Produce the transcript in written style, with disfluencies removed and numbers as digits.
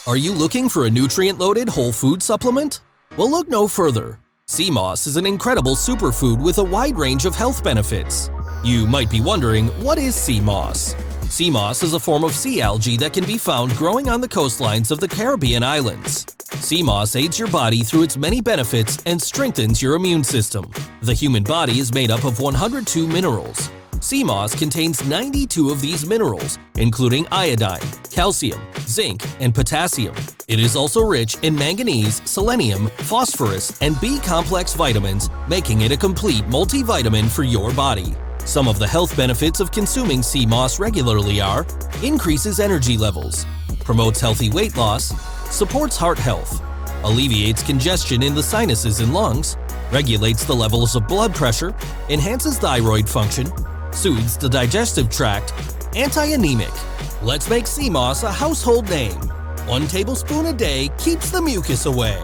Are you looking for a nutrient-loaded whole food supplement? Well, look no further. Sea moss is an incredible superfood with a wide range of health benefits. You might be wondering, what is sea moss? Sea moss is a form of sea algae that can be found growing on the coastlines of the Caribbean islands. Sea moss aids your body through its many benefits and strengthens your immune system. The human body is made up of 102 minerals. Sea moss contains 92 of these minerals, including iodine, calcium, zinc, and potassium. It is also rich in manganese, selenium, phosphorus, and B-complex vitamins, making it a complete multivitamin for your body. Some of the health benefits of consuming sea moss regularly are: increases energy levels, promotes healthy weight loss, supports heart health, alleviates congestion in the sinuses and lungs, regulates the levels of blood pressure, enhances thyroid function, soothes the digestive tract, anti-anemic. Let's make sea moss a household name. 1 tablespoon a day keeps the mucus away.